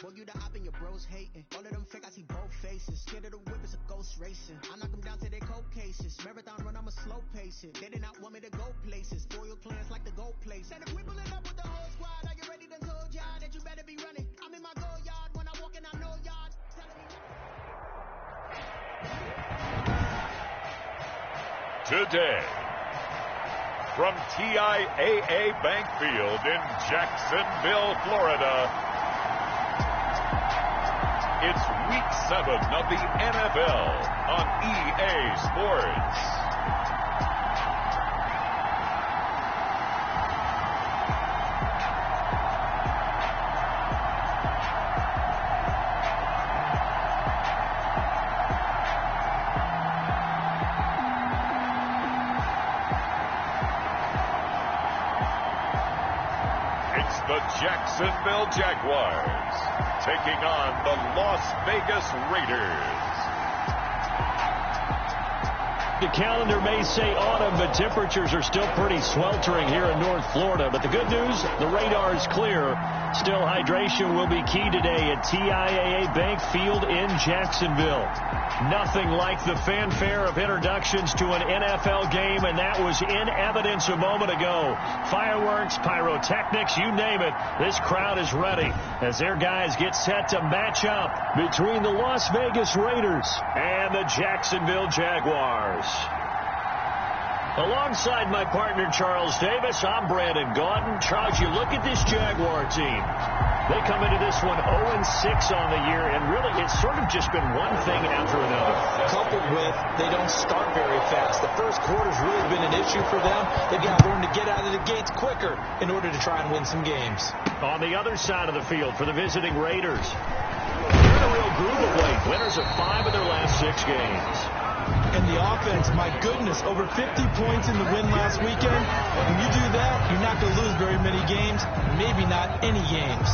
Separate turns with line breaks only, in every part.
Boy, you the op and your bros hating. All of them fake, I see both faces. Scared of the whip, it's a ghost racing. I knock them down to their cold cases. Marathon run, I'ma slow pace it. They did not want me to go places. Spoil plans like the gold place. And if we pulling up with the whole squad, are you ready? Done told y'all that you better be running. I'm in my go yard when I walk in, I know y'all telling me
today. From TIAA Bank Field in Jacksonville, Florida, it's Week 7 of the NFL on EA Sports. The Jacksonville Jaguars taking on the Las Vegas Raiders.
The calendar may say autumn, but temperatures are still pretty sweltering here in North Florida. But the good news, the radar is clear. Still, hydration will be key today at TIAA Bank Field in Jacksonville. Nothing like the fanfare of introductions to an NFL game, and that was in evidence a moment ago. Fireworks, pyrotechnics, you name it. This crowd is ready as their guys get set to match up between the Las Vegas Raiders and the Jacksonville Jaguars. Alongside my partner, Charles Davis, I'm Brandon Gaudin. Charles, you look at this Jaguar team. They come into this one 0-6 on the year, and really it's sort of just been one thing after another.
Coupled with they don't start very fast. The first quarter's really been an issue for them. They've got to learn to get out of the gates quicker in order to try and win some games.
On the other side of the field for the visiting Raiders, they're in a real groove of late. Winners of 5 of their last 6 games.
And the offense, my goodness, over 50 points in the win last weekend. When you do that, you're not going to lose very many games, maybe not any games.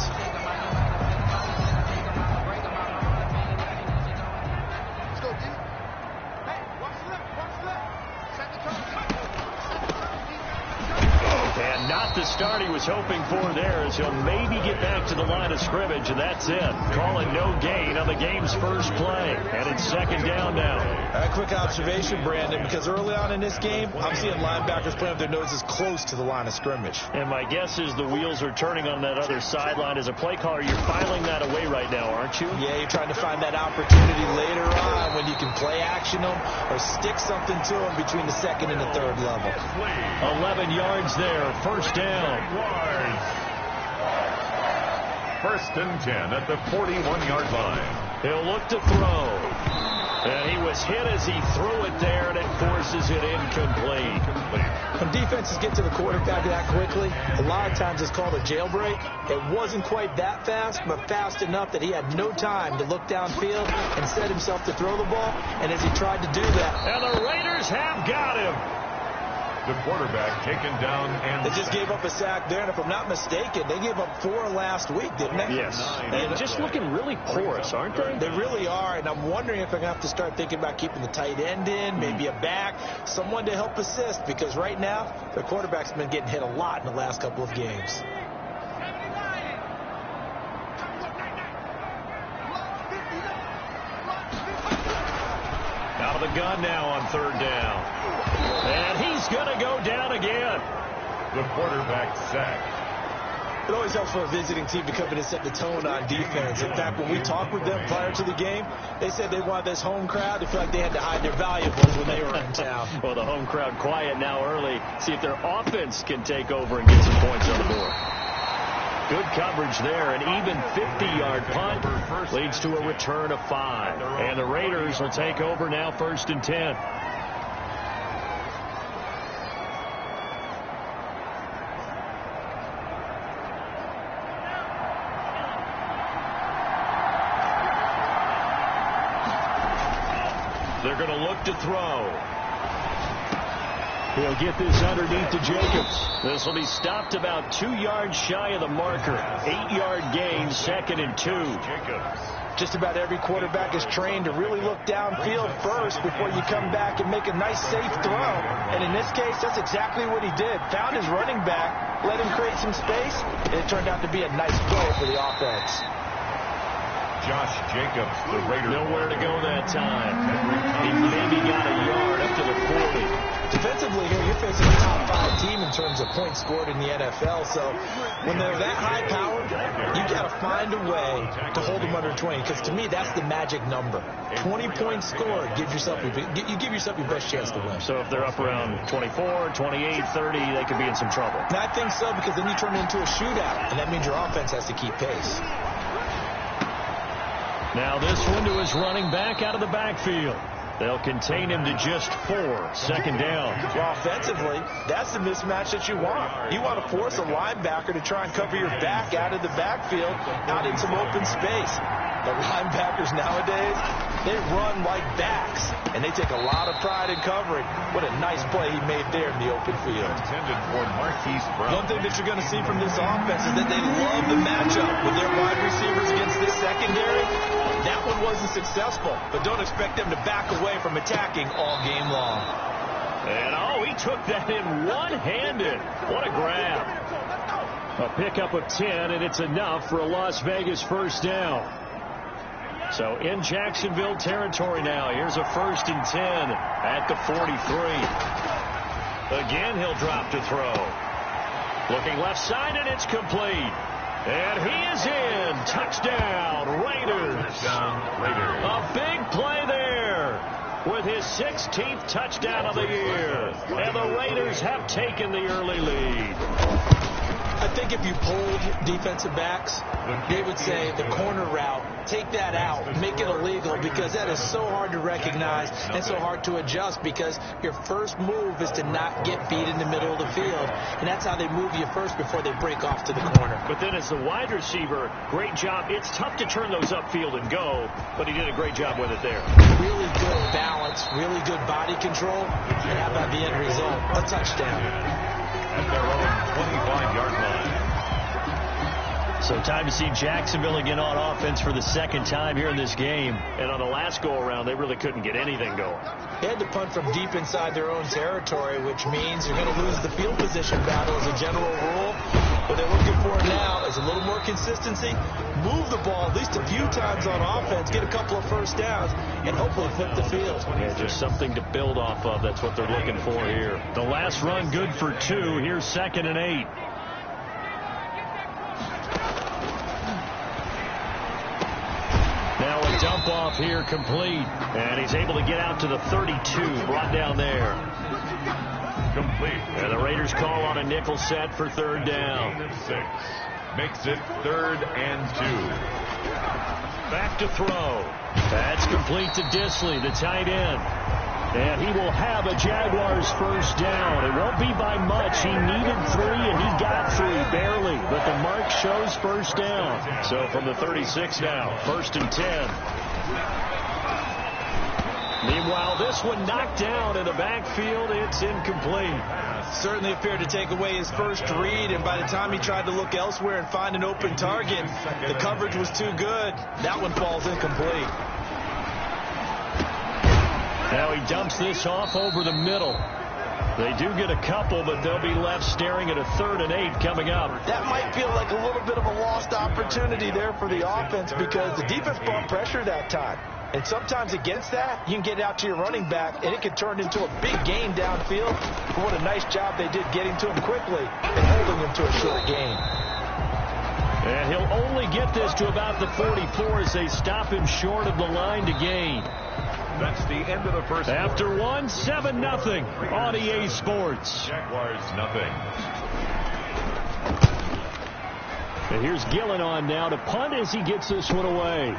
And not the start he was hoping for there, as he'll maybe get back to the line of scrimmage, and that's it. Calling no gain on the game's first play. And it's second down now.
A quick observation, Brandon, because early on in this game, I'm seeing linebackers playing with their noses close to the line of scrimmage.
And my guess is the wheels are turning on that other sideline. As a play caller, you're filing that away right now, aren't you?
Yeah, you're trying to find that opportunity later on when you can play action them or stick something to them between the second and the third level.
11 yards there. First down.
First and 10 at the 41-yard line.
He'll look to throw. And he was hit as he threw it there, and it forces it incomplete.
When defenses get to the quarterback that quickly, a lot of times it's called a jailbreak. It wasn't quite that fast, but fast enough that he had no time to look downfield and set himself to throw the ball. And as he tried to do that,
and the Raiders have got him.
The quarterback taken down, and
they just gave up a sack there, and if I'm not mistaken, they gave up 4 last week, didn't they?
Yes. And just looking really porous, aren't they?
They really are, and I'm wondering if I'm going to have to start thinking about keeping the tight end in, maybe a back, someone to help assist, because right now, their quarterback's been getting hit a lot in the last couple of games.
Out of the gun now on third down. And he's going to go down again.
The quarterback sacked.
It always helps for a visiting team to come in and set the tone on defense. In fact, when we talked with them prior to the game, they said they wanted this home crowd to feel like they had to hide their valuables when they were in town.
Well, the home crowd quiet now early. See if their offense can take over and get some points on the board. Good coverage there. An even 50-yard punt leads to a return of 5. And the Raiders will take over now, first and 10. They're going to look to throw. He'll get this underneath to Jacobs. This will be stopped about 2 yards shy of the marker. 8-yard gain, second and 2.
Jacobs.
Just about every quarterback is trained to really look downfield first before you come back and make a nice, safe throw. And in this case, that's exactly what he did. Found his running back, let him create some space, and it turned out to be a nice play for the offense.
Josh Jacobs, the Raiders.
Nowhere to go that time. He maybe got a yard up to the 40.
Defensively here, you're facing a top 5 team in terms of points scored in the NFL. So when they're that high powered, you got to find a way to hold them under 20. Because to me, that's the magic number. 20 points scored, you give yourself your best chance to win.
So if they're up around 24, 28, 30, they could be in some trouble.
And I think so, because then you turn it into a shootout, and that means your offense has to keep pace.
Now this one to his running back out of the backfield. They'll contain him to just 4. Second down.
Well, offensively, that's the mismatch that you want. You want to force a linebacker to try and cover your back out of the backfield, out in some open space. The linebackers nowadays, they run like backs, and they take a lot of pride in covering. What a nice play he made there in the open field.
Intended for Marquise Brown.
One thing that you're going to see from this offense is that they love the matchup with their wide receivers against this secondary. That one wasn't successful, but don't expect them to back away from attacking all game long.
And, he took that in one-handed. What a grab. A pickup of 10, and it's enough for a Las Vegas first down. So in Jacksonville territory now. Here's a 1st and 10 at the 43. Again, he'll drop to throw. Looking left side, and it's complete. And he is in. Touchdown, Raiders. A big play there with his 16th touchdown of the year. And the Raiders have taken the early lead.
I think if you polled defensive backs, they would say the corner route, take that out, make it illegal, because that is so hard to recognize and so hard to adjust, because your first move is to not get beat in the middle of the field, and that's how they move you first before they break off to the corner.
But then as the wide receiver, great job. It's tough to turn those upfield and go, but he did a great job with it there.
Really good balance, really good body control, and how about the end result? A touchdown.
At their own 25-yard line.
So time to see Jacksonville again on offense for the second time here in this game. And on the last go-around, they really couldn't get anything going.
They had to punt from deep inside their own territory, which means you're going to lose the field position battle as a general rule. What they're looking for now is a little more consistency, move the ball at least a few times on offense, get a couple of first downs, and hopefully flip the field.
Yeah, just something to build off of. That's what they're looking for here. The last run good for 2. Here's 2nd and 8. Now a dump off here complete. And he's able to get out to the 32. Brought down there.
Complete.
And the Raiders call on a nickel set for 3rd down.
6. Makes it 3rd and 2.
Back to throw. That's complete to Disley, the tight end. And he will have a Jaguars first down. It won't be by much. He needed 3, and he got 3, barely. But the mark shows first down. So from the 36 now, 1st and 10. Meanwhile, this one knocked down in the backfield. It's incomplete.
Certainly appeared to take away his first read, and by the time he tried to look elsewhere and find an open target, the coverage was too good. That one falls incomplete.
Now he dumps this off over the middle. They do get a couple, but they'll be left staring at a 3rd and 8 coming up.
That might feel like a little bit of a lost opportunity there for the offense, because the defense brought pressure that time. And sometimes against that, you can get out to your running back, and it can turn into a big gain downfield. But what a nice job they did getting to him quickly and holding him to a short gain.
And he'll only get this to about the 44 as they stop him short of the line to gain.
That's the end of the first.
After 1, 7-0 on EA Sports.
Jaguars nothing.
And here's Gillen on now to punt as he gets this one away.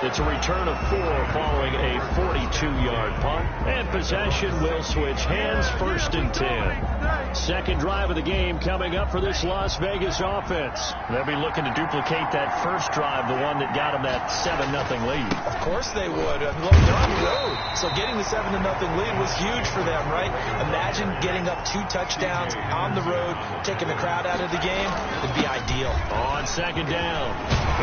It's a return of 4 following a 42-yard punt. And possession will switch hands, 1st and 10. Second drive of the game coming up for this Las Vegas offense. They'll be looking to duplicate that first drive, the one that got them that 7-0 lead.
Of course they would. They're on the road. So getting the 7-0 lead was huge for them, right? Imagine getting up 2 touchdowns on the road, taking the crowd out of the game. Would be ideal.
On 2nd down,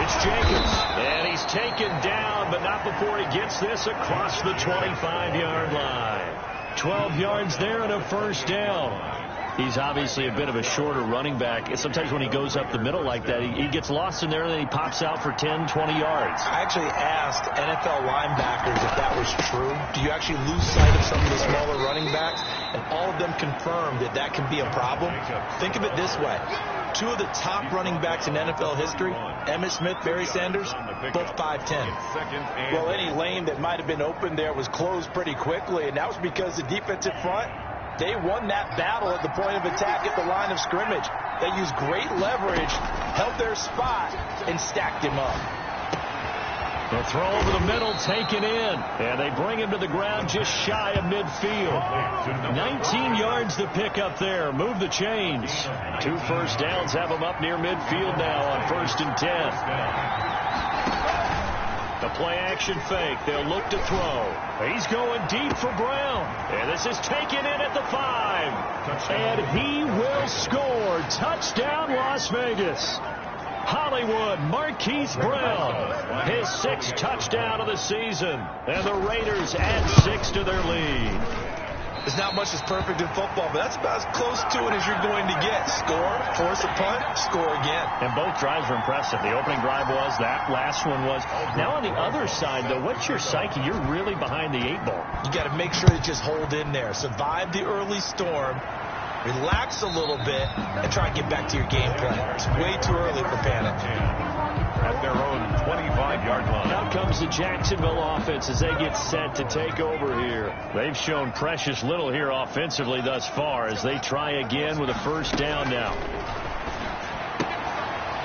it's Jacobs. And he's taken down, but not before he gets this across the 25-yard line. 12 yards there and a first down. He's obviously a bit of a shorter running back. Sometimes when he goes up the middle like that, he gets lost in there and then he pops out for 10, 20 yards.
I actually asked NFL linebackers if that was true. Do you actually lose sight of some of the smaller running backs? And all of them confirmed that that can be a problem. Think of it this way. Two of the top running backs in NFL history, Emmitt Smith, Barry Sanders, both 5'10". Well, any lane that might have been open there was closed pretty quickly, and that was because the defensive front, they won that battle at the point of attack at the line of scrimmage. They used great leverage, held their spot, and stacked him up.
The throw over the middle, taken in. And they bring him to the ground just shy of midfield. 19 yards to pick up there. Move the chains. 2 first downs have him up near midfield now on 1st and 10. The play action fake. They'll look to throw. He's going deep for Brown. And this is taken in at the 5. And he will score. Touchdown, Las Vegas. Hollywood, Marquise Brown, his 6th touchdown of the season. And the Raiders add 6 to their lead.
There's not much that's perfect in football, but that's about as close to it as you're going to get. Score, force a punt, score again.
And both drives were impressive. The opening drive was, that last one was. Now on the other side, though, what's your psyche? You're really behind the 8 ball.
You got to make sure to just hold in there. Survive the early storm. Relax a little bit and try and get back to your game plan. It's way too early for panic.
At their own 25-yard line.
Out comes the Jacksonville offense as they get set to take over here. They've shown precious little here offensively thus far as they try again with a first down now.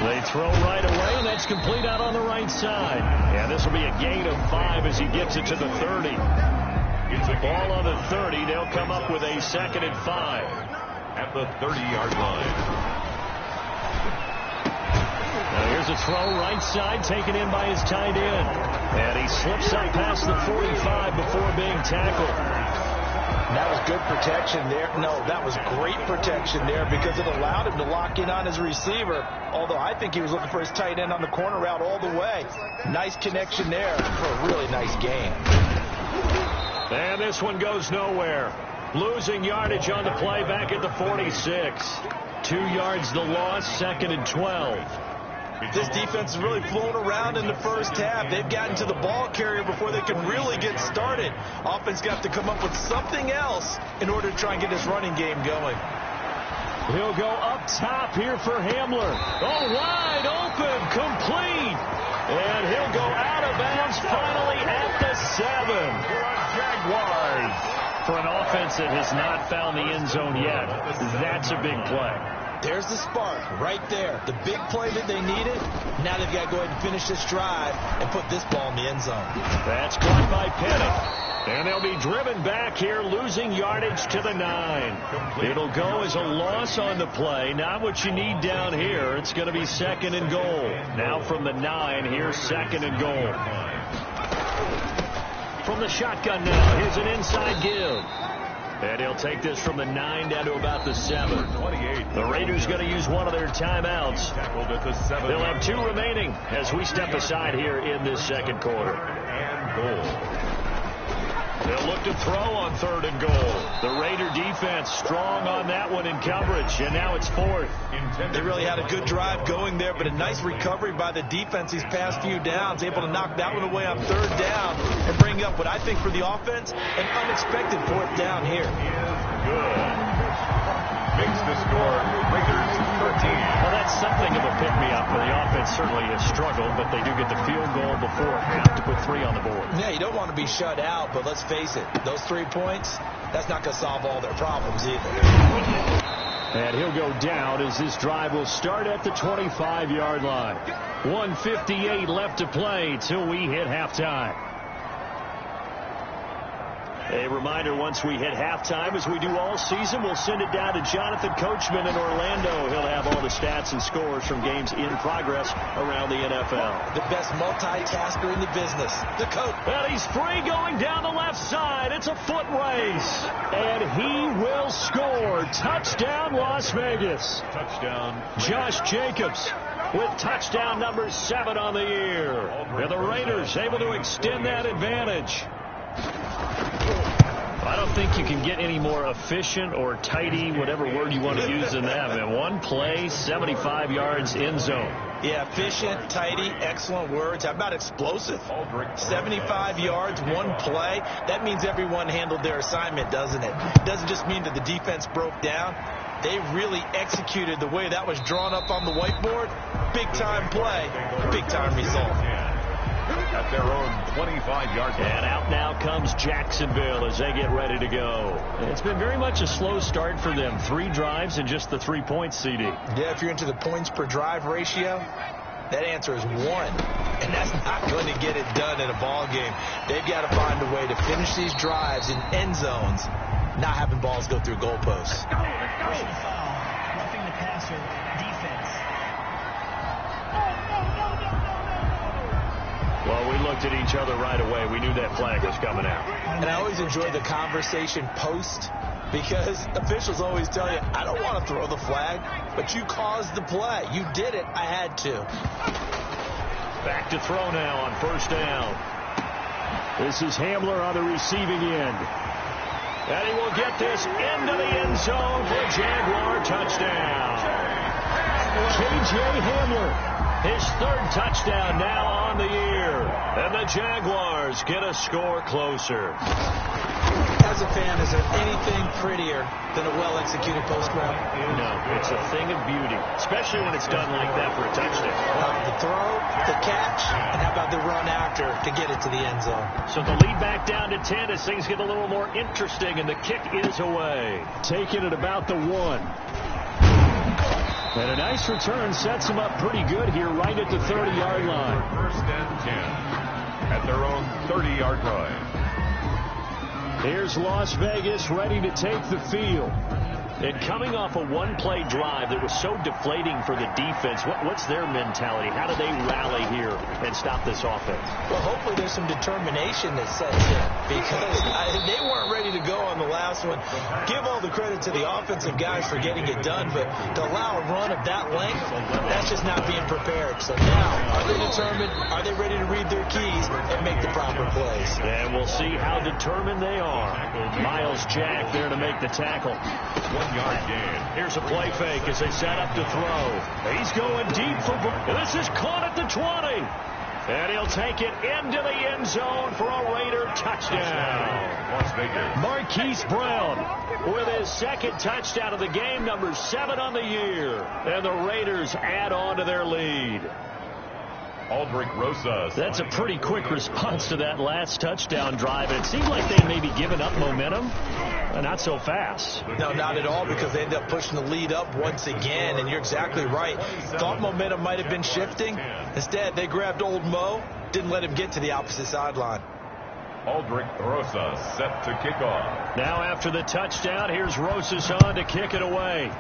They throw right away, and that's complete out on the right side. And this will be a gain of 5 as he gets it to the 30. It's a ball on the 30. They'll come up with a 2nd and 5.
At the 30-yard line.
Now here's a throw right side taken in by his tight end. And he slips up past the 45 before being tackled.
That was good protection there. No, that was great protection there because it allowed him to lock in on his receiver. Although I think he was looking for his tight end on the corner route all the way. Nice connection there for a really nice game.
And this one goes nowhere. Losing yardage on the play back at the 46. 2 yards the loss, 2nd and 12.
This defense has really flown around in the first half. They've gotten to the ball carrier before they can really get started. Offense got to come up with something else in order to try and get this running game going.
He'll go up top here for Hamler. Oh, wide open, complete. And he'll go out of bounds finally at the 7. Jaguars. For an offense that has not found the end zone yet, that's a big play.
There's the spark right there. The big play that they needed. Now they've got to go ahead and finish this drive and put this ball in the end zone.
That's caught by Penning. And they'll be driven back here, losing yardage to the 9. It'll go as a loss on the play. Not what you need down here. It's going to be 2nd and goal. Now from the 9, here's 2nd and goal. From the shotgun now, here's an inside give. And he'll take this from the 9 down to about the 7. The Raiders going to use one of their timeouts. They'll have 2 remaining as we step aside here in this 2nd quarter.
And goal.
They'll look to throw on 3rd and goal. The Raider defense strong on that one in coverage, and now it's 4th.
They really had a good drive going there, but a nice recovery by the defense these past few downs, able to knock that one away on 3rd down and bring up what I think for the offense, an unexpected 4th down here.
Good. Makes the score Raiders 13.
Well, that's something of a pick-me-up where the offense certainly has struggled, but they do get the field goal before half to put 3 on the board.
Yeah, you don't want to be shut out, but let's face it, those 3 points, that's not going to solve all their problems either.
And he'll go down as this drive will start at the 25-yard line. 1:58 left to play till we hit halftime. A reminder, once we hit halftime, as we do all season, we'll send it down to Jonathan Coachman in Orlando. He'll have all the stats and scores from games in progress around the NFL.
The best multitasker in the business, the coach.
Well, he's free going down the left side. It's a foot race. And he will score. Touchdown, Las Vegas.
Touchdown.
Josh Jacobs with touchdown number 7 on the year. And the Raiders able to extend that advantage. I don't think you can get any more efficient or tidy, whatever word you want to use in that. Man, one play, 75 yards in zone.
Yeah, efficient, tidy, excellent words. How about explosive? 75 yards, one play. That means everyone handled their assignment, doesn't it? It doesn't just mean that the defense broke down. They really executed the way that was drawn up on the whiteboard. Big-time play, big-time result.
At their own 25-yard line.
And out now comes Jacksonville as they get ready to go. It's been very much a slow start for them. 3 drives and just the 3 points, CD.
Yeah, if you're into the points per drive ratio, that answer is 1. And that's not going to get it done in a ball game. They've got to find a way to finish these drives in end zones, not having balls go through goalposts.
Personal foul, roughing the passer, defense.
Well, we looked at each other right away. We knew that flag was coming out.
And I always enjoy the conversation post, because officials always tell you, I don't want to throw the flag, but you caused the play. You did it. I had to.
Back to throw now on first down. This is Hamler on the receiving end. And he will get this into the end zone for a Jaguar touchdown. K.J. Hamler. His 3rd touchdown now on the year. And the Jaguars get a score closer.
As a fan, is there anything prettier than a well-executed post route?
No, it's a thing of beauty, especially when it's done like that for a touchdown.
The throw, the catch, and how about the run after to get it to the end zone?
So the lead back down to 10 as things get a little more interesting, and the kick is away. Taking it about the 1. And a nice return sets them up pretty good here right at the 30-yard line.
First and 10 at their own 30-yard line.
Here's Las Vegas ready to take the field. And coming off a one-play drive that was so deflating for the defense, what's their mentality? How do they rally here and stop this offense?
Well, hopefully there's some determination that sets in, because they weren't ready to go on the last one. Give all the credit to the offensive guys for getting it done, but to allow a run of that length, that's just not being prepared. So now, are they determined? Are they ready to read their keys and make the proper plays?
And we'll see how determined they are. Miles Jack there to make the tackle.
1-yard gain.
Here's a play fake as they set up to throw. He's going deep for... This is caught at the 20. And he'll take it into the end zone for a Raider touchdown.
Las Vegas.
Marquise Brown with his 2nd touchdown of the game, number 7 on the year. And the Raiders add on to their lead.
Aldrich Rosas.
That's a pretty quick response to that last touchdown drive. And it seemed like they may be giving up momentum. Not so fast.
No, not at all, because they end up pushing the lead up once again. And you're exactly right. Thought momentum might have been shifting. Instead, they grabbed old Mo, didn't let him get to the opposite sideline.
Aldrich Rosas set to kick off.
Now after the touchdown, here's Rosas on to kick it away.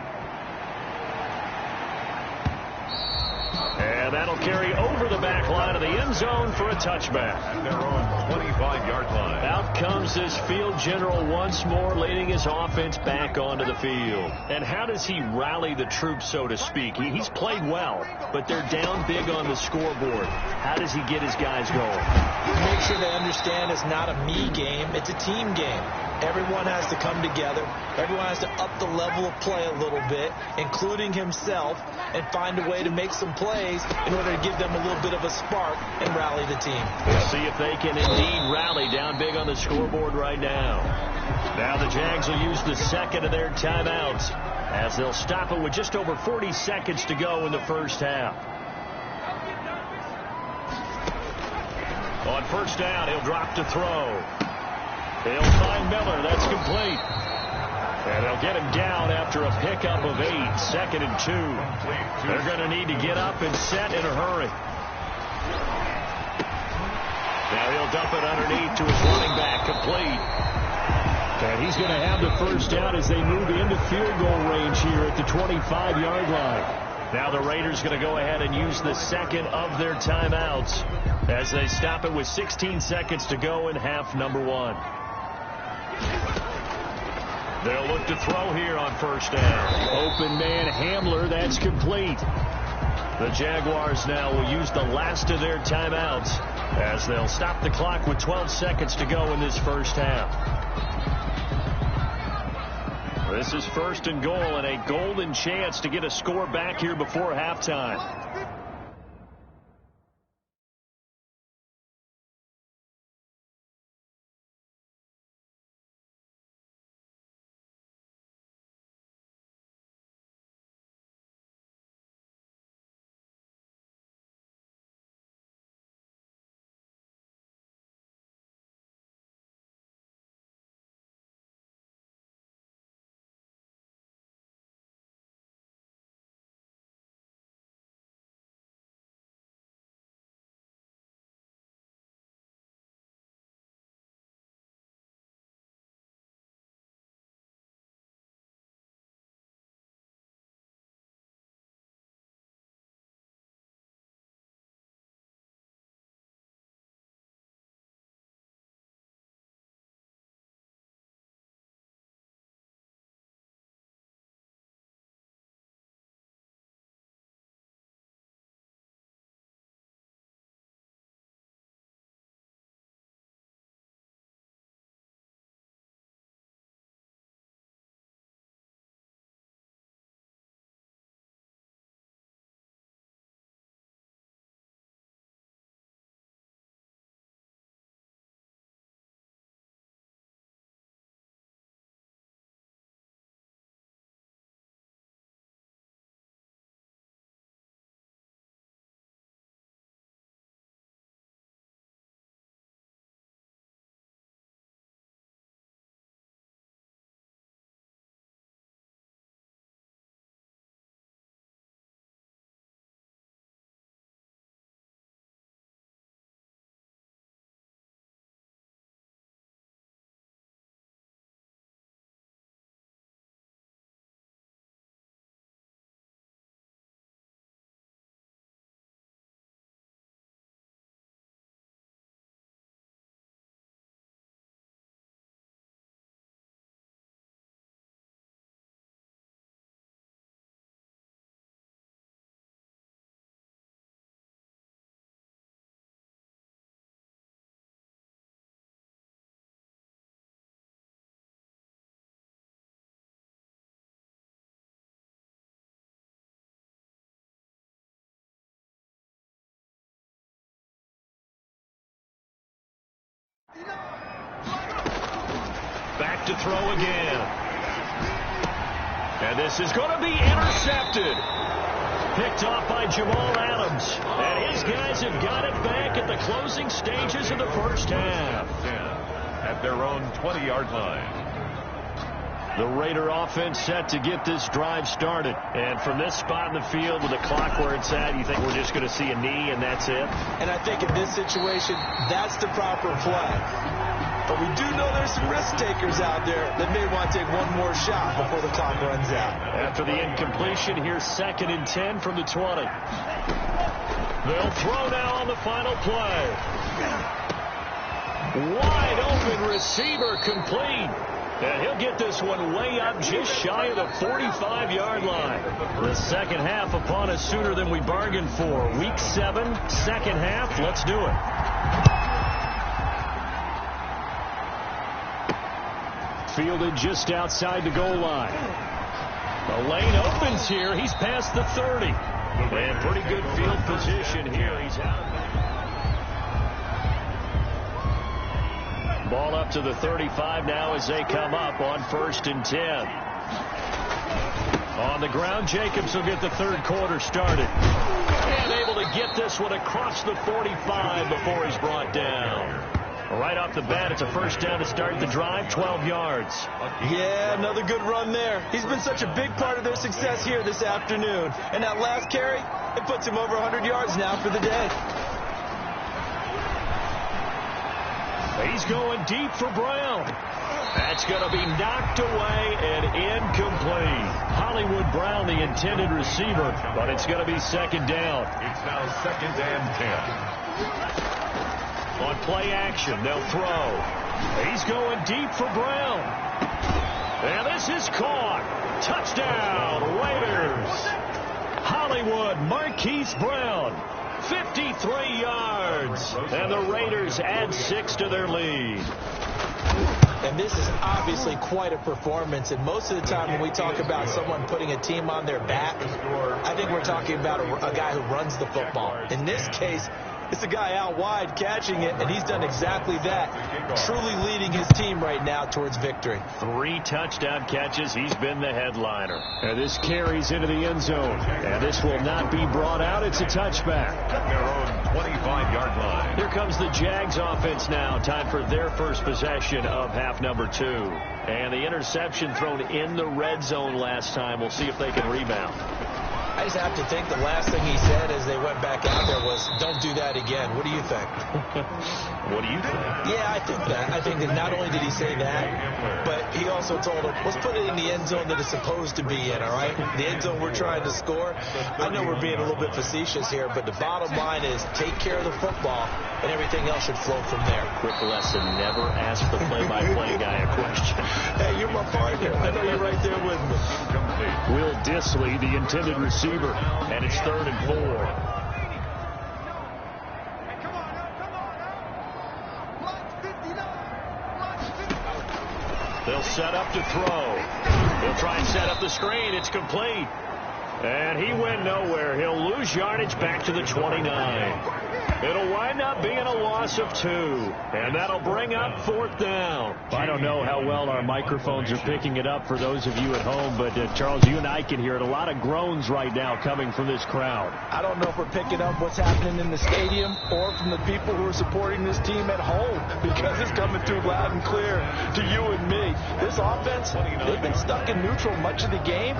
And that'll carry over the back line of the end zone for a touchback.
At their own 25-yard line.
Out comes this field general once more, leading his offense back onto the field. And how does he rally the troops, so to speak? He's played well, but they're down big on the scoreboard. How does he get his guys going?
Make sure they understand it's not a me game, it's a team game. Everyone has to come together. Everyone has to up the level of play a little bit, including himself, and find a way to make some plays in order to give them a little bit of a spark and rally the team.
We'll see if they can indeed rally down big on the scoreboard right now. Now the Jags will use the 2nd of their timeouts as they'll stop it with just over 40 seconds to go in the first half. On first down, he'll drop to throw. They'll find Miller. That's complete. And they'll get him down after a pickup of 8. 2nd and 2. They're going to need to get up and set in a hurry. Now he'll dump it underneath to his running back, complete. And he's going to have the first down as they move into field goal range here at the 25-yard line. Now the Raiders going to go ahead and use the 2nd of their timeouts as they stop it with 16 seconds to go in half number 1. They'll look to throw here on first down. Open man Hamler, that's complete. The Jaguars now will use the last of their timeouts as they'll stop the clock with 12 seconds to go in this first half. This is 1st and goal and a golden chance to get a score back here before halftime. Back to throw again. And this is going to be intercepted. Picked off by Jamal Adams. And his guys have got it back at the closing stages of the first half.
At their own 20-yard line.
The Raider offense set to get this drive started. And from this spot in the field with the clock where it's at, you think we're just going to see a knee and that's it?
And I think in this situation, that's the proper play. But we do know there's some risk takers out there that may want to take one more shot before the clock runs out.
After the incompletion, here's 2nd and 10 from the 20. They'll throw now on the final play. Wide open receiver complete. And he'll get this one way up just shy of the 45-yard line. The second half upon us sooner than we bargained for. Week 7, second half. Let's do it. Fielded just outside the goal line. The lane opens here. He's past the 30. And pretty good field position here. He's out. Ball up to the 35 now as they come up on 1st and 10. On the ground, Jacobs will get the third quarter started. And able to get this one across the 45 before he's brought down. Right off the bat, it's a first down to start the drive, 12 yards.
Yeah, another good run there. He's been such a big part of their success here this afternoon. And that last carry, it puts him over 100 yards now for the day.
He's going deep for Brown. That's going to be knocked away and incomplete. Hollywood Brown, the intended receiver, but it's going to be 2nd down.
It's now 2nd and 10.
On play action, they'll throw. He's going deep for Brown. And this is caught. Touchdown, Raiders. Hollywood Marquise Brown. 53 yards. And the Raiders add 6 to their lead.
And this is obviously quite a performance. And most of the time when we talk about someone putting a team on their back, I think we're talking about a guy who runs the football. In this case, it's a guy out wide catching it, and he's done exactly that, truly leading his team right now towards victory.
3 touchdown catches. He's been the headliner. And this carries into the end zone. And this will not be brought out. It's a touchback.
At their own 25-yard line.
Here comes the Jags offense now. Time for their first possession of half number 2. And the interception thrown in the red zone last time. We'll see if they can rebound.
I just have to think the last thing he said as they went back out there was, don't do that again. What do you think?
What do you think?
Yeah, I think that. I think that not only did he say that, but he also told him, let's put it in the end zone that it's supposed to be in, all right? The end zone we're trying to score. I know we're being a little bit facetious here, but the bottom line is take care of the football, and everything else should flow from there.
Quick lesson, never ask the play-by-play guy a question.
Hey, you're my partner. I know you're right there with me.
Will Dissly, the intended receiver, and it's 3rd and 4. They'll set up to throw. He'll try and set up the screen. It's complete. And he went nowhere. He'll lose yardage back to the 29. It'll wind up being a loss of 2. And that'll bring up 4th down. I don't know how well our microphones are picking it up for those of you at home, but Charles, you and I can hear it. A lot of groans right now coming from this crowd.
I don't know if we're picking up what's happening in the stadium or from the people who are supporting this team at home, because it's coming through loud and clear to you and me. This offense, they've been stuck in neutral much of the game.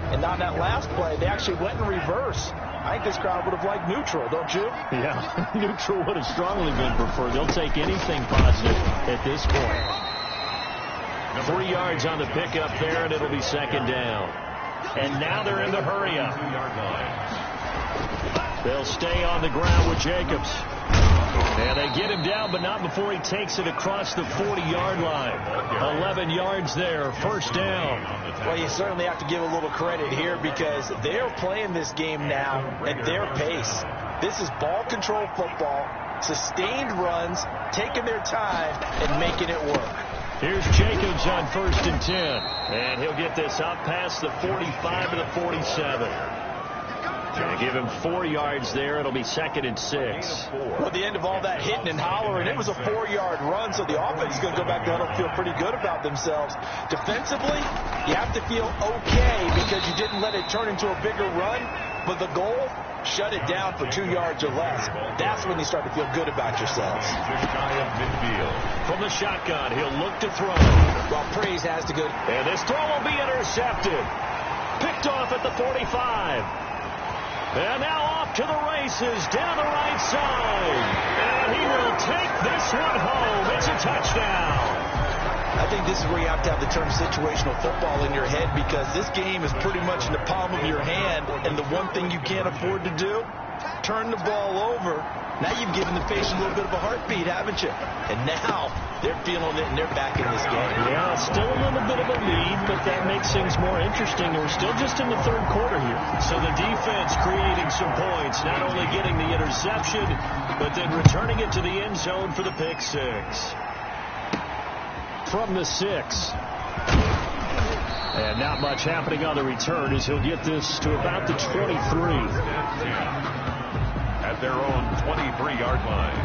And on that last play, they actually went in reverse. I think this crowd would have liked neutral, don't you?
Yeah, neutral would have strongly been preferred. They'll take anything positive at this point. 3 yards on the pickup there, and it'll be 2nd down. And now they're in the hurry-up. They'll stay on the ground with Jacobs. And they get him down, but not before he takes it across the 40-yard line. 11 yards there, 1st down.
Well, you certainly have to give a little credit here because they're playing this game now at their pace. This is ball control football, sustained runs, taking their time, and making it work.
Here's Jacobs on 1st and 10. And he'll get this up past the 45 to the 47. Going to give him 4 yards there. It'll be 2nd and 6.
Well, at the end of all that hitting and hollering, it was a 4-yard run, so the offense is going to go back down and feel pretty good about themselves. Defensively, you have to feel okay because you didn't let it turn into a bigger run, but the goal, shut it down for 2 yards or less. That's when you start to feel good about yourselves.
From the shotgun, he'll look to throw.
Well, praise has to go.
And this throw will be intercepted. Picked off at the 45. And now off to the races down the right side. And he will take this one home. It's a touchdown.
I think this is where you have to have the term situational football in your head because this game is pretty much in the palm of your hand. And the one thing you can't afford to do, turn the ball over. Now you've given the patient a little bit of a heartbeat, haven't you? And now they're feeling it and they're back in this game.
Yeah, still a little bit of a lead, but that makes things more interesting. We're still just in the 3rd quarter here. So the defense creating some points, not only getting the interception, but then returning it to the end zone for the pick 6. From the 6. And not much happening on the return as he'll get this to about the 23.
At their own 23-yard line.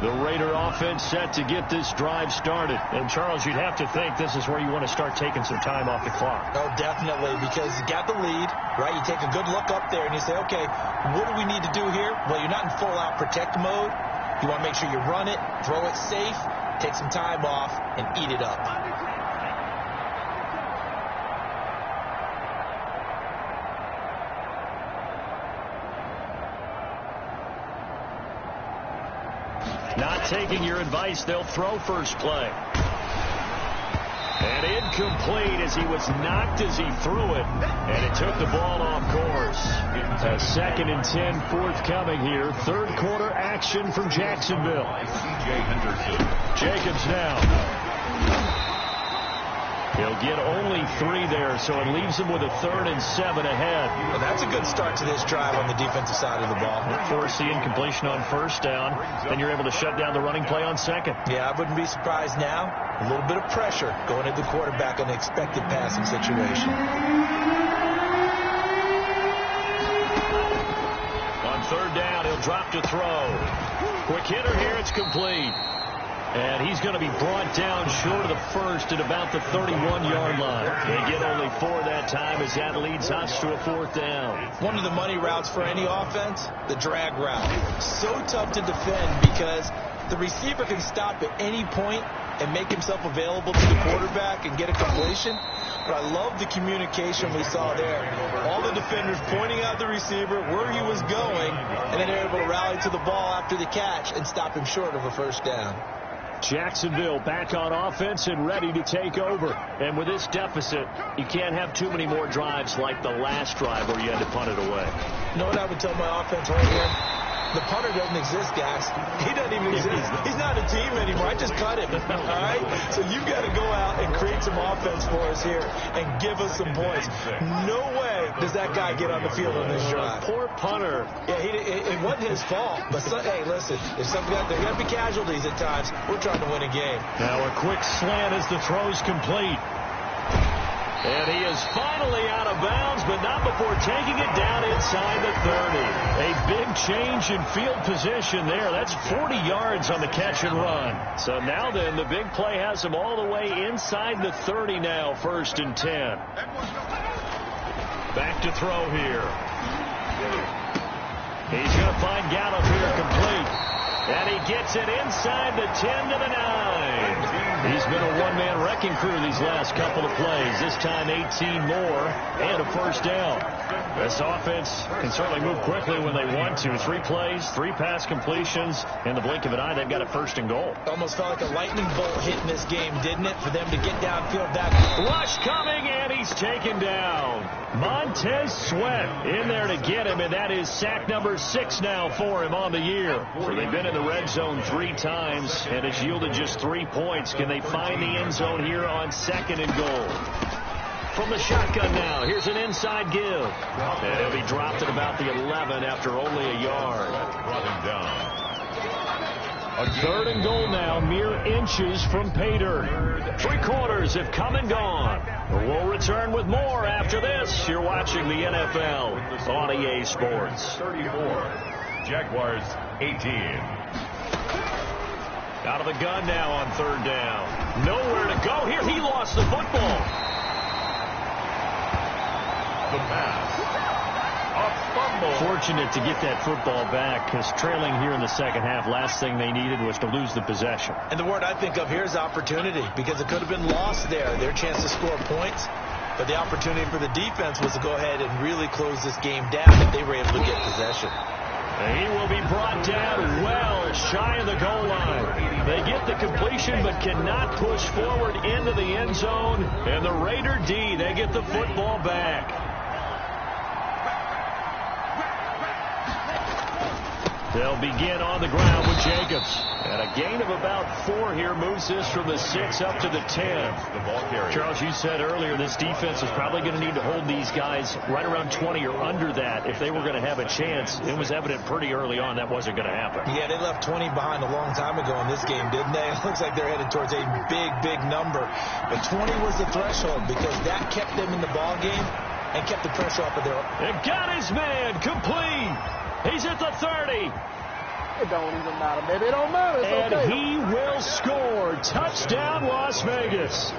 The Raider offense set to get this drive started. And, Charles, you'd have to think this is where you want to start taking some time off the clock.
Oh, definitely, because you got the lead, right? You take a good look up there and you say, okay, what do we need to do here? Well, you're not in full-out protect mode. You want to make sure you run it, throw it safe, take some time off, and eat it up.
Not taking your advice, they'll throw first play. And incomplete as he was knocked as he threw it. And it took the ball off course. A 2nd and 10 forthcoming here. 3rd quarter action from Jacksonville. Jacobs now. He'll get only 3 there, so it leaves him with a 3rd and 7 ahead.
Well, that's a good start to this drive on the defensive side of the ball.
Force the incompletion on 1st down. Then you're able to shut down the running play on 2nd.
Yeah, I wouldn't be surprised now. A little bit of pressure going at the quarterback in the expected passing situation.
On 3rd down, he'll drop to throw. Quick hitter here, it's complete. And he's going to be brought down short of the 1st at about the 31-yard line. They get only 4 that time as that leads us to a 4th down.
One of the money routes for any offense, the drag route. So tough to defend because the receiver can stop at any point and make himself available to the quarterback and get a completion. But I love the communication we saw there. All the defenders pointing out the receiver, where he was going, and then they're able to rally to the ball after the catch and stop him short of a 1st down.
Jacksonville back on offense and ready to take over. And with this deficit, you can't have too many more drives like the last drive where you had to punt it away.
You know what I would tell my offense right here? The punter doesn't exist, guys. He doesn't even exist. He's not a team anymore. I just cut him. All right? So you've got to go out and create some offense for us here and give us some points. No way does that guy get on the field on this drive.
Poor punter.
Yeah, it wasn't his fault. But, hey, listen, if there got to be casualties at times, we're trying to win a game.
Now a quick slant as the throw's complete. And he is finally out of bounds, but not before taking it down inside the 30. A big change in field position there. That's 40 yards on the catch and run. So now then, the big play has him all the way inside the 30 now, 1st and 10. Back to throw here. He's going to find Gallup here complete. And he gets it inside the 10 to the 9. He's been a one-man wrecking crew these last couple of plays. This time 18 more and a 1st down. This offense can certainly move quickly when they want to. 3 plays, 3 pass completions. In the blink of an eye, they've got a 1st and goal.
Almost felt like a lightning bolt hit in this game, didn't it? For them to get downfield back.
Rush coming, and he's taken down. Montez Sweat in there to get him, and that is sack number 6 now for him on the year. So they've been in the red zone 3 times, and it's yielded just 3 points. Can they find the end zone here on 2nd and goal? From the shotgun now, here's an inside give. And he'll be dropped at about the 11 after only a yard.
Brought him down.
A 3rd and goal now, mere inches from pay dirt. 3 quarters have come and gone. We'll return with more after this. You're watching the NFL on EA Sports.
34. Jaguars 18.
Out of the gun now on 3rd down. Nowhere to go here. He lost the football.
The pass. A fumble.
Fortunate to get that football back because trailing here in the 2nd half, last thing they needed was to lose the possession.
And the word I think of here is opportunity, because it could have been lost there. Their chance to score points. But the opportunity for the defense was to go ahead and really close this game down if they were able to get possession.
He will be brought down well shy of the goal line. They get the completion but cannot push forward into the end zone. And the Raider D, they get the football back. They'll begin on the ground with Jacobs. And a gain of about 4 here moves this from the 6 up to the 10.
The ball carrier.
Charles, you said earlier this defense is probably going to need to hold these guys right around 20 or under that if they were going to have a chance. It was evident pretty early on that wasn't going to happen.
Yeah, they left 20 behind a long time ago in this game, didn't they? It looks like they're headed towards a big number. But 20 was the threshold because that kept them in the ball game and kept the pressure off of their...
And got his man complete. He's at the 30.
It don't even matter, baby. It don't matter. It's
and
okay.
He will score. Touchdown, Las Vegas.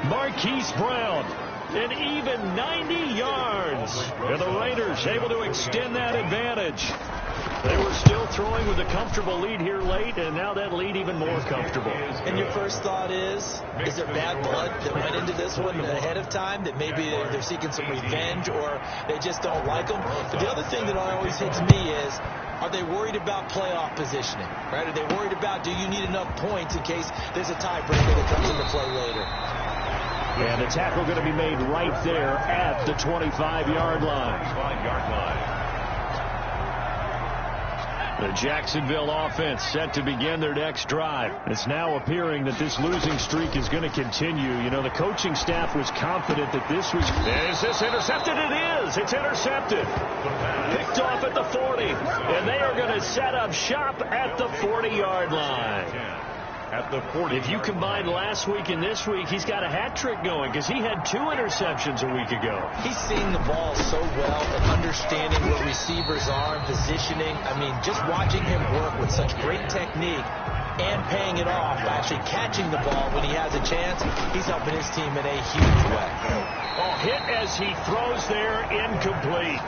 Marquise Brown, an even 90 yards. And the Raiders able to extend that advantage. They were still throwing with a comfortable lead here late, and now that lead even more comfortable.
And your first thought is there bad blood that went into this one ahead of time, that maybe they're seeking some revenge or they just don't like them? But the other thing that always hits me is, are they worried about playoff positioning? Right? Are they worried about, do you need enough points in case there's a tiebreaker that comes into play later?
And the tackle going to be made right there at the 25-yard line.
25-yard line.
The Jacksonville offense set to begin their next drive. It's now appearing that this losing streak is going to continue. You know, the coaching staff was confident that this was... Is this intercepted? It is. It's intercepted. Picked off at the 40. And they are going to set up shop at the 40-yard line.
At the 40.
If you combine last week and this week, he's got a hat trick going because he had 2 interceptions a week ago.
He's seeing the ball so well and understanding where receivers are and positioning. I mean, just watching him work with such great technique and paying it off by actually catching the ball when he has a chance, he's helping his team in a huge way.
Oh, hit as he throws there, incomplete.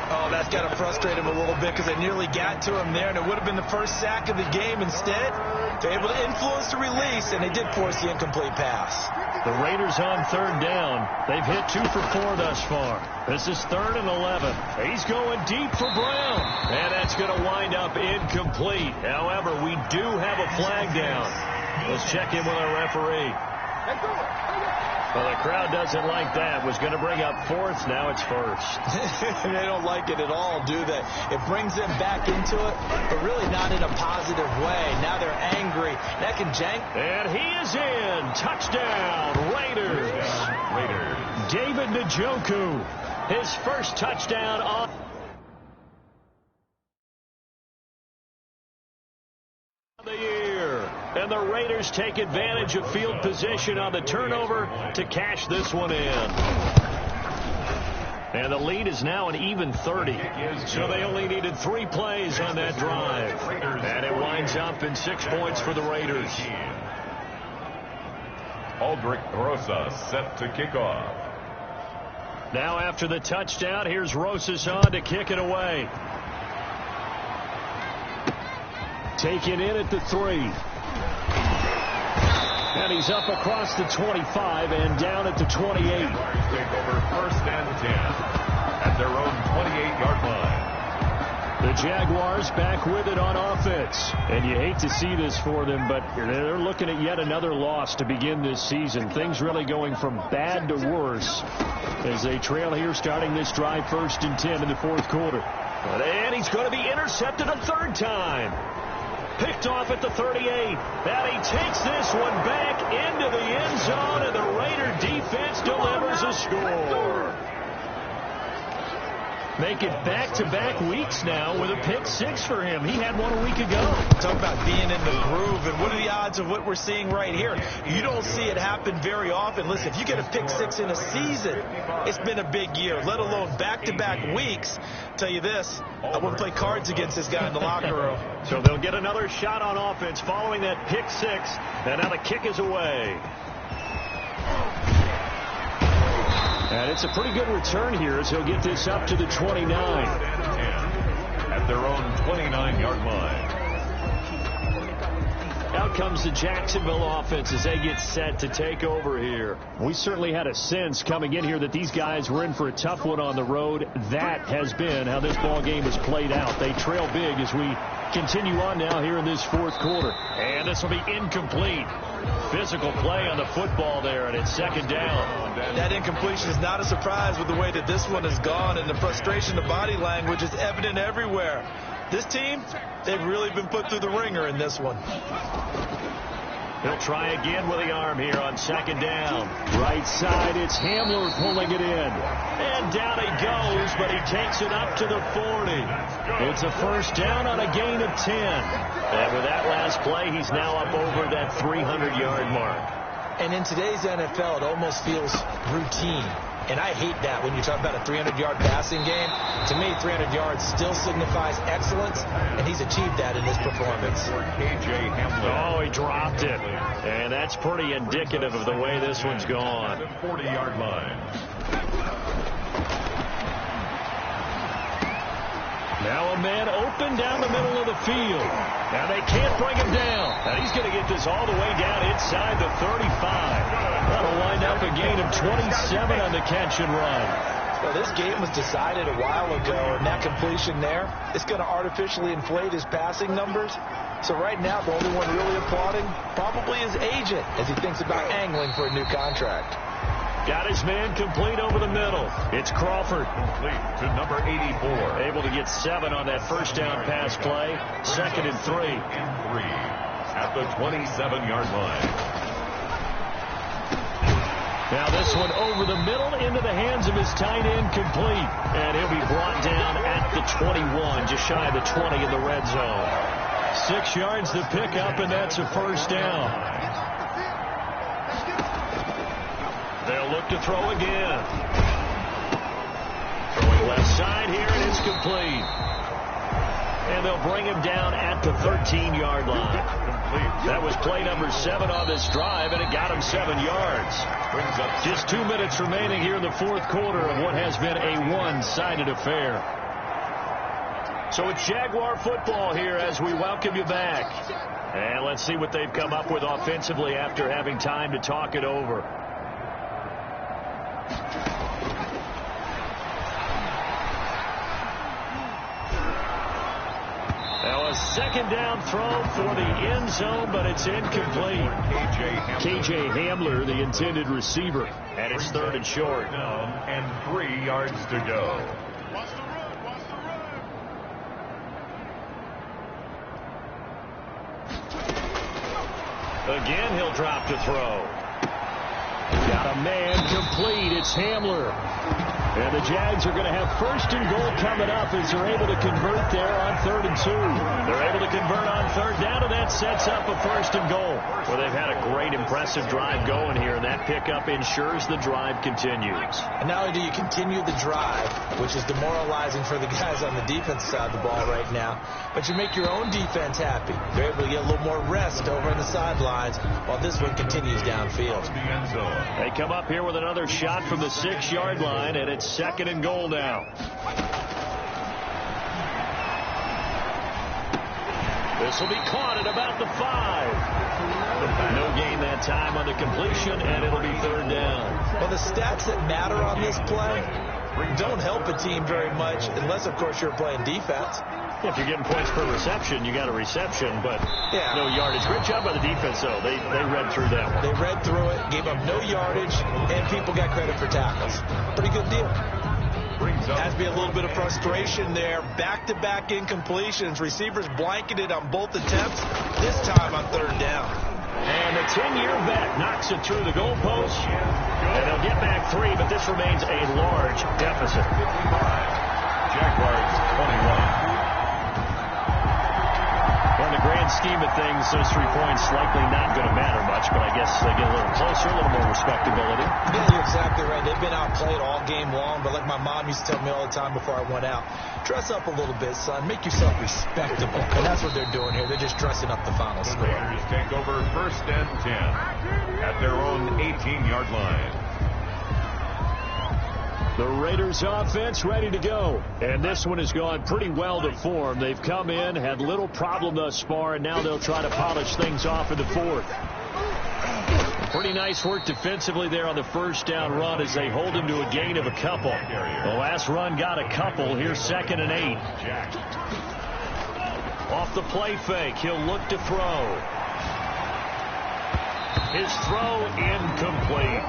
Oh, that's got to frustrate him a little bit because they nearly got to him there, and it would have been the first sack of the game. Instead, they're able to influence the release, and they did force the incomplete pass.
The Raiders on 3rd down. They've hit 2 for 4 thus far. This is 3rd and 11. He's going deep for Brown, and that's going to wind up incomplete. However, we do have a flag down. Let's check in with our referee. Well, the crowd doesn't like that. Was going to bring up 4th. Now it's 1st.
They don't like it at all, do they? It brings them back into it, but really not in a positive way. Now they're angry. Neck and jank.
And he is in. Touchdown, Raiders. David Njoku, his first touchdown on the year. And the Raiders take advantage of field position on the turnover to cash this one in. And the lead is now an even 30. So they only needed 3 plays on that drive. And it winds up in 6 points for the Raiders.
Aldrich Rosa set to kick off.
Now after the touchdown, here's Rosas on to kick it away. Taken in at the 3. And he's up across the 25 and down at the 28.
Take over 1st and 10 at their own 28-yard line.
The Jaguars back with it on offense. And you hate to see this for them, but they're looking at yet another loss to begin this season. Things really going from bad to worse as they trail here starting this drive 1st and 10 in the 4th quarter. And he's going to be intercepted a 3rd time. Picked off at the 38. And he takes this one back into the end zone, and the Raider defense delivers a score. Make it back-to-back weeks now with a pick-6 for him. He had one a week ago.
Talk about being in the groove, and what are the odds of what we're seeing right here? You don't see it happen very often. Listen, if you get a pick-6 in a season, it's been a big year, let alone back-to-back weeks. I'll tell you this, I wouldn't play cards against this guy in the locker room.
So they'll get another shot on offense following that pick-6, and now the kick is away. And it's a pretty good return here as he'll get this up to the 29.
At their own 29-yard line.
Out comes the Jacksonville offense as they get set to take over here. We certainly had a sense coming in here that these guys were in for a tough one on the road. That has been how this ball game has played out. They trail big as we continue on now here in this 4th quarter. And this will be incomplete. Physical play on the football there, and it's 2nd down.
That incompletion is not a surprise with the way that this one has gone, and the frustration, the body language is evident everywhere. This team, they've really been put through the ringer in this one.
He'll try again with the arm here on 2nd down. Right side, it's Hamler pulling it in. And down he goes, but he takes it up to the 40. It's a 1st down on a gain of 10. And with that last play, he's now up over that 300-yard mark.
And in today's NFL, it almost feels routine. And I hate that when you talk about a 300-yard passing game. To me, 300 yards still signifies excellence, and he's achieved that in his performance.
Oh, he dropped it. And that's pretty indicative of the way this one's gone.
40-yard line.
Now a man open down the middle of the field. Now they can't bring him down. And he's going to get this all the way down inside the 35. That'll wind up a gain of 27 on the catch and run.
Well, this game was decided a while ago, and that completion there, it's going to artificially inflate his passing numbers. So right now, the only one really applauding probably his agent as he thinks about angling for a new contract.
Got his man complete over the middle. It's Crawford.
Complete to number 84.
Able to get 7 on that first down pass play. 2nd and 3.
At the 27-yard line.
Now this one over the middle into the hands of his tight end, complete. And he'll be brought down at the 21, just shy of the 20 in the red zone. 6 yards to pick up, and that's a first down. They'll look to throw again. Throwing left side here, and it's complete. And they'll bring him down at the 13-yard line. That was play number 7 on this drive, and it got him 7 yards.
Brings up
just 2 minutes remaining here in the fourth quarter of what has been a one-sided affair. So it's Jaguar football here as we welcome you back. And let's see what they've come up with offensively after having time to talk it over. Now a second down throw for the end zone, but it's incomplete. KJ Hamler, the intended receiver, and it's 3rd and short.
And 3 yards to go.
Again, he'll drop to throw. Got a man complete. It's Hamler. And the Jags are going to have 1st and goal coming up as they're able to convert there on 3rd and 2. They're able to convert on 3rd down, and that sets up a 1st and goal. Well, they've had a great, impressive drive going here, and that pickup ensures the drive continues.
And not only do you continue the drive, which is demoralizing for the guys on the defense side of the ball right now, but you make your own defense happy. They're able to get a little more rest over on the sidelines while this one continues downfield.
They come up here with another shot from the 6-yard line, and it's 2nd and goal now. This will be caught at about the 5. No gain that time on the completion, and it'll be 3rd down.
Well, the stats that matter on this play don't help a team very much unless, of course, you're playing defense.
If you're getting points per reception, you got a reception, but no yardage. Great job by the defense, though. They read through that one.
They read through it, gave up no yardage, and people got credit for tackles. Pretty good deal. Has to be a little bit of frustration there. Back-to-back incompletions. Receivers blanketed on both attempts, this time on 3rd down.
And the 10-year vet knocks it through the goalpost. And they'll get back 3, but this remains a large deficit.
Jaguars 21.
In the grand scheme of things, those 3 points likely not going to matter much, but I guess they get a little closer, a little more respectability.
Yeah, you're exactly right. They've been outplayed all game long, but like my mom used to tell me all the time before I went out, dress up a little bit, son. Make yourself respectable. And that's what they're doing here. They're just dressing up the final score.
The Raiders take over 1st and 10 at their own 18-yard line.
The Raiders offense ready to go. And this one has gone pretty well to form. They've come in, had little problem thus far, and now they'll try to polish things off in the 4th. Pretty nice work defensively there on the 1st down run as they hold him to a gain of a couple. The last run got a couple. Here's 2nd and 8. Off the play fake, he'll look to throw. His throw incomplete.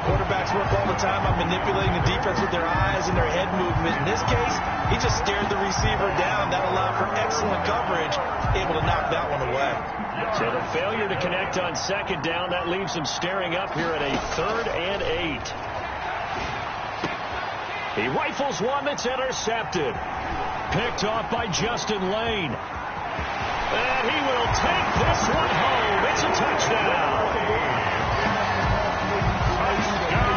Quarterbacks work all the time on manipulating the defense with their eyes and their head movement. In this case, he just stared the receiver down. That allowed for excellent coverage, able to knock that one away.
So the failure to connect on 2nd down, that leaves him staring up here at a 3rd and 8. He rifles one that's intercepted. Picked off by Justin Lane. And he will take this one home. It's a touchdown.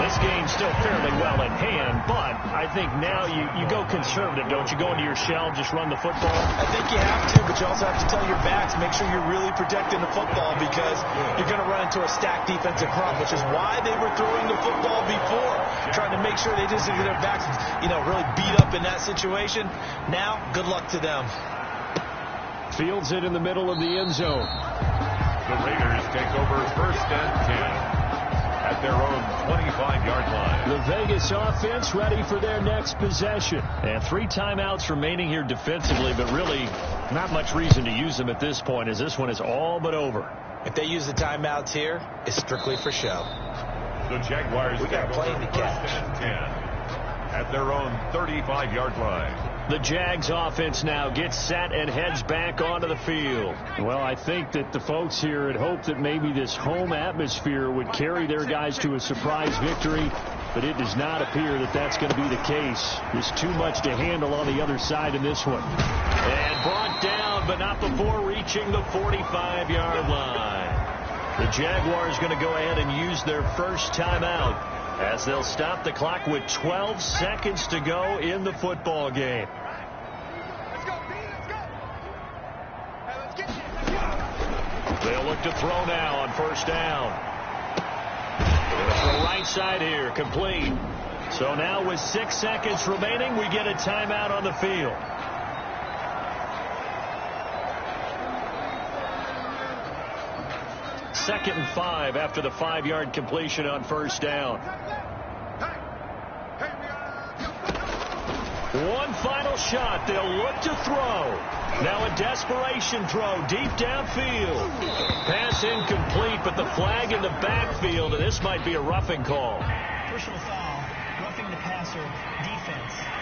This game's still fairly well in hand, but I think now you go conservative, don't you? Go into your shell, just run the football?
I think you have to, but you also have to tell your backs, make sure you're really protecting the football because you're going to run into a stacked defensive front, which is why they were throwing the football before, trying to make sure they just get their backs, really beat up in that situation. Now, good luck to them.
Fields it in the middle of the end zone.
The Raiders take over 1st and 10. At their own 25-yard line.
The Vegas offense ready for their next possession. And 3 timeouts remaining here defensively, but really not much reason to use them at this point as this one is all but over.
If they use the timeouts here, it's strictly for show.
The Jaguars
We got a plane to catch.
10 at their own 35-yard line.
The Jags offense now gets set and heads back onto the field. Well, I think that the folks here had hoped that maybe this home atmosphere would carry their guys to a surprise victory, but it does not appear that that's going to be the case. There's too much to handle on the other side in this one. And brought down, but not before reaching the 45-yard line. The Jaguars going to go ahead and use their first timeout as they'll stop the clock with 12 seconds to go in the football game. They'll look to throw now on first down. They're going to throw right side here, complete. So now with 6 seconds remaining, we get a timeout on the field. Second and 5 after the 5-yard completion on first down. One final shot. They'll look to throw. Now a desperation throw deep downfield. Pass incomplete, but the flag in the backfield, and this might be a roughing call.
Personal foul, roughing the passer, defense.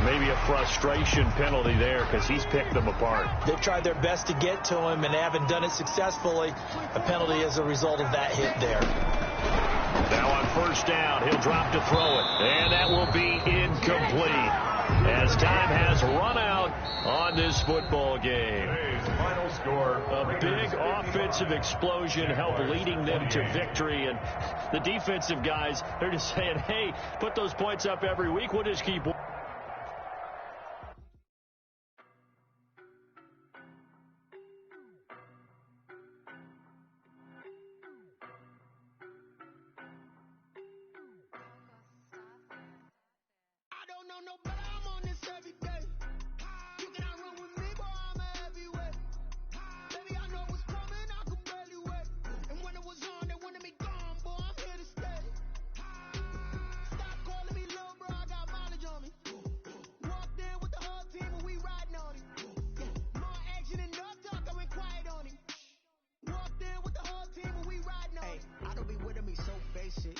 Maybe a frustration penalty there because he's picked them apart.
They've tried their best to get to him and haven't done it successfully. A penalty as a result of that hit there.
Now on first down, he'll drop to throw it, and that will be incomplete as time has run out on this football game.
Today's final score.
A big offensive explosion helped leading them to victory, and the defensive guys, they're just saying, hey, put those points up every week. We'll just keep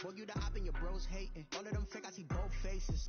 Boy, you the op and your bros hating. All of them fake, I see both faces.